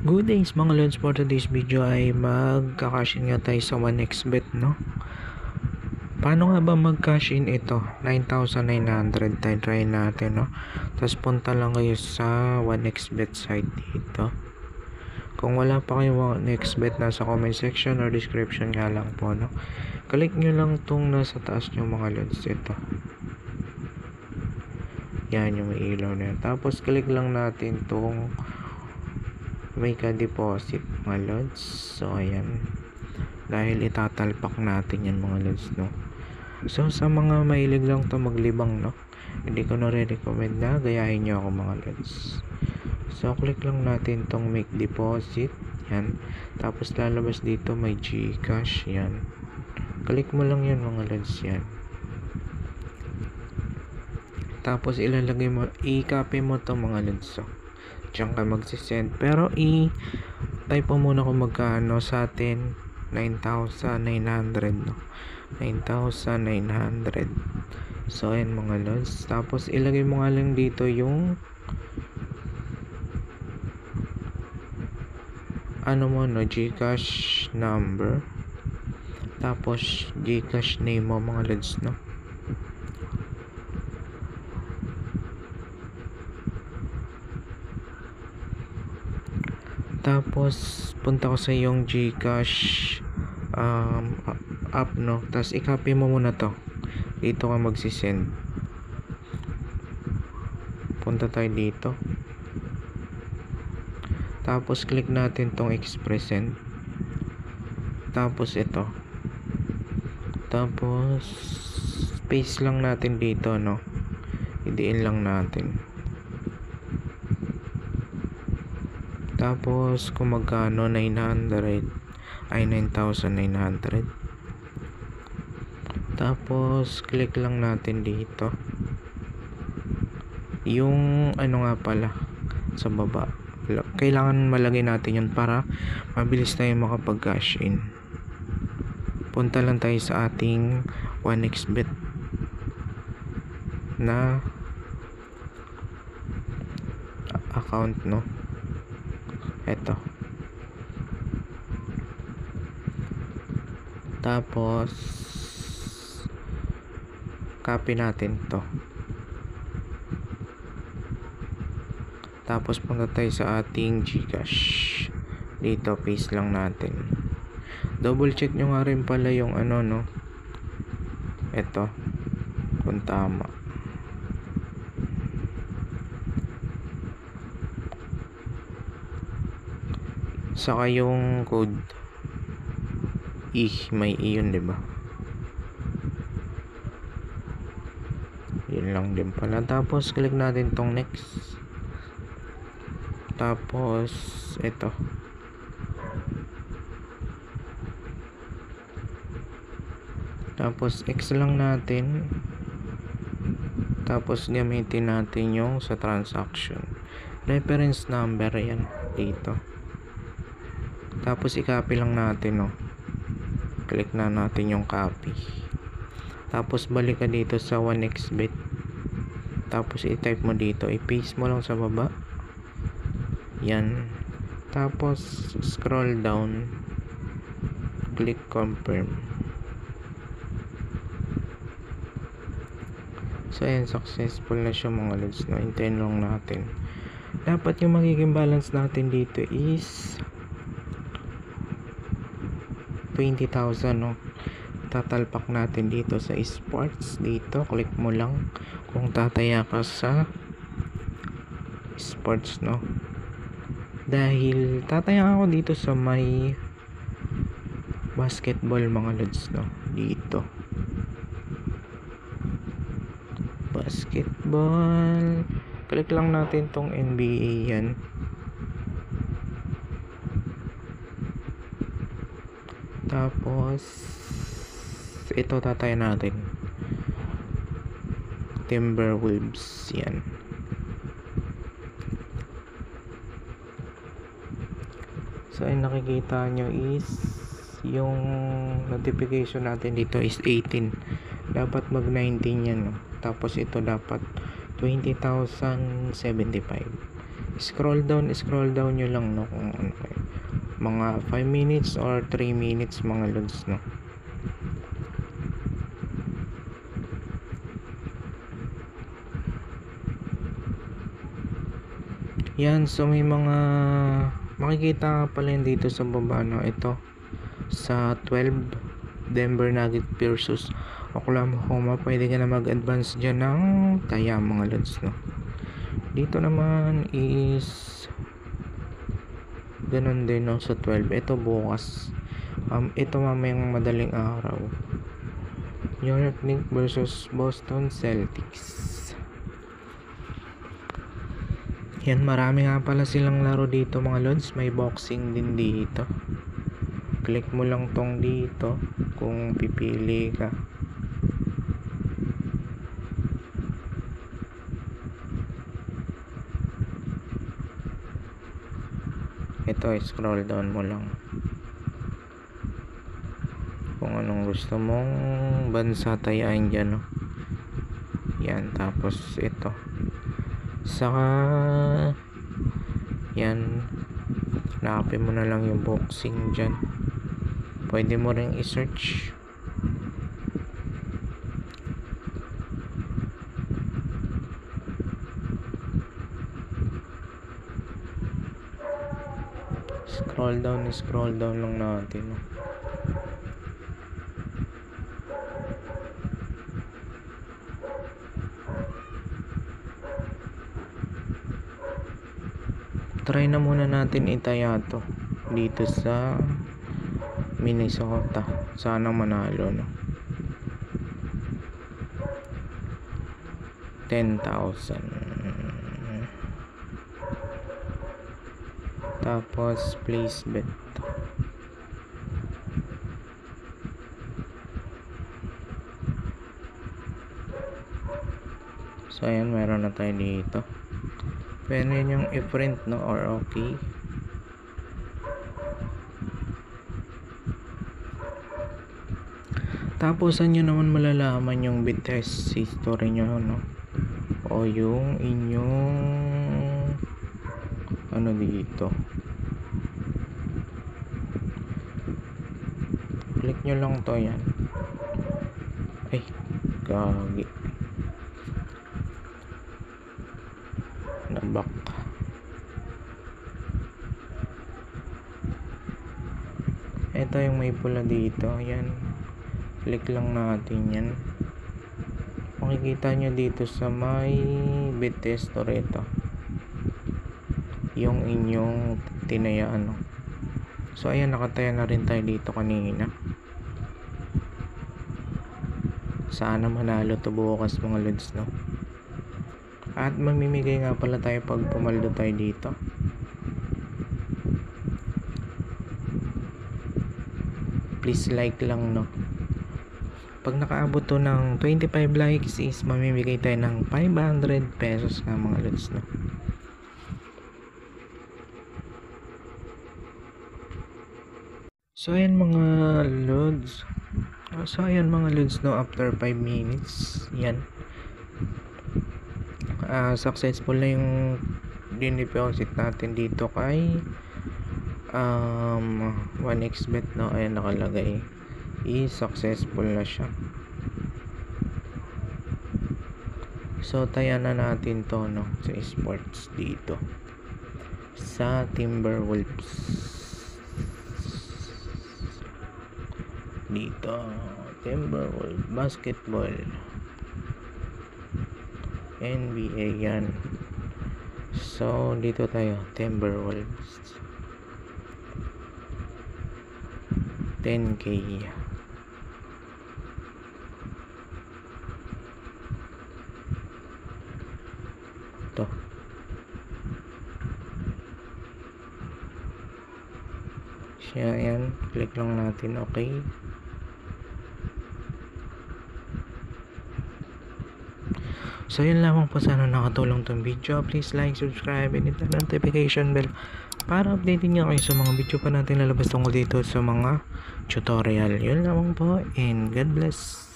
Good days mga lods, for today's video ay magka-cash-in nga tayo sa 1xbet, no? Paano nga ba mag-cash-in ito? 9,900 tayo try natin, no? Tapos punta lang kayo sa 1xbet site dito. Kung wala pa kayo 1xbet, nasa comment section or description nga lang po, no? Click nyo lang tong nasa taas nyo mga lods, ito. Yan yung may ilaw na yan. Tapos click lang natin tong may ka-deposit mga lods. So ayan, dahil itatalpak natin yan mga lods, no? So sa mga mahilig lang to maglibang, no, hindi ko na recommend na gayahin nyo ako mga lods. So click lang natin tong make deposit, yan. Tapos lalabas dito may GCash, yan. Click mo lang yan mga lods, yan. Tapos ilalagay mo, i-copy mo to mga lods. So diyan ka magsisend, pero i-type mo muna kung magkano sa atin. 9,900, no? 9,900. So ayan mga lods. Tapos ilagay mo nga lang dito yung ano mo, no, GCash number. Tapos GCash name mo mga lods, no? Tapos punta ko sa yung GCash app, no? Tapos i-copy mo muna to. Dito ka magsisend. Punta tayo dito. Tapos click natin tong express send. Tapos ito. Tapos paste lang natin dito, no? Idiin lang natin. Tapos kung magkano, 900 ay 9,900. Tapos click lang natin dito yung ano nga pala sa baba. Kailangan malagay natin yun para mabilis tayo makapag cash in. Punta lang tayo sa ating 1xbet na account, no? Eto. Tapos copy natin to. Tapos punta tayo sa ating GCash. Dito paste lang natin. Double check nyo nga rin pala yung ano, no? Eto, kung tama. Saka yung code may yun, diba? Yun lang din pala. Tapos click natin tong next. Tapos ito. Tapos X lang natin. Tapos gamitin natin yung sa transaction. Reference number yan dito. Tapos i-copy lang natin, no? Click na natin yung copy. Tapos balik ka dito sa 1xbet. Tapos i-type mo dito, i-paste mo lang sa baba. Yan. Tapos scroll down. Click confirm. So ayan, successful na siya mga lods, no? Hintayin lang natin. Dapat yung magiging balance natin dito is 20,000, no? Tatalpak natin dito sa sports. Dito click mo lang kung tataya ka sa sports, no? Dahil tataya ako dito sa may basketball mga lods, no? Dito basketball, click lang natin tong NBA yan. Tapos ito tatay natin Timberwolves, yan. So ay nakikita nyo is yung notification natin dito is 18. Dapat mag 19 yan, no? Tapos ito dapat 20,075. Scroll down nyo lang, no, kung ano kayo. Mga 5 minutes or 3 minutes mga lods, no. Yan, so may mga makikita pala yun dito sa baba, no. Ito sa 12 Denver Nuggets versus Oklahoma, pwede ka na mag-advance dyan ng kaya mga lods, no. Dito naman is ganun din, no, sa 12. Ito bukas, ito mamayang madaling araw, New York Knicks versus Boston Celtics. Yan, marami nga pala silang laro dito mga lods. May boxing din dito. Click mo lang tong dito kung pipili ka. Ito, scroll down mo lang kung anong gusto mong bansa tayain dyan, no? Yan, tapos ito saka yan, hanapin mo na lang yung boxing dyan. Pwede mo rin i-search. Scroll down lang natin, no? Try na muna natin itaya to dito sa Minnesota. Sana manalo, no? 10,000. Tapos place bet. So ayan, meron na tayo dito. Pwede yung i-print, no, or okay. Tapos saan nyo naman malalaman yung bit-test history nyo, no, o yung inyong ano dito. Click nyo lang to, yan. Ay, gagi, nabak. Ito yung may pula dito, yan. Click lang natin yan. Makikita nyo dito sa may bit tester ito yung inyong tinayaan, no? So ayan, nakataya na rin tayo dito kanina. Sana manalo to bukas mga lods, no? At mamimigay nga pala tayo pag pumaldo tayo dito. Please like lang, no? Pag nakaabot to ng 25 likes is mamimigay tayo ng 500 pesos nga mga lods, no? So ayan mga lods. No, after 5 minutes, yan. Successful na yung din-deposit natin dito kay 1xbet, no? Ayan, nakalagay is successful na siya. So tayan na natin to, no, sa sports dito sa Timberwolves. Dito Timberwolves basketball, NBA yan. So dito tayo, Timberwolves 10k. to siya, yan, click lang natin okay. So yun lamang po, sana nakatulong tong video. Please like, subscribe, and hit the notification bell para updatein nyo kayo sa mga video pa natin lalabas tungkol dito sa mga tutorial. Yun lamang po, and God bless.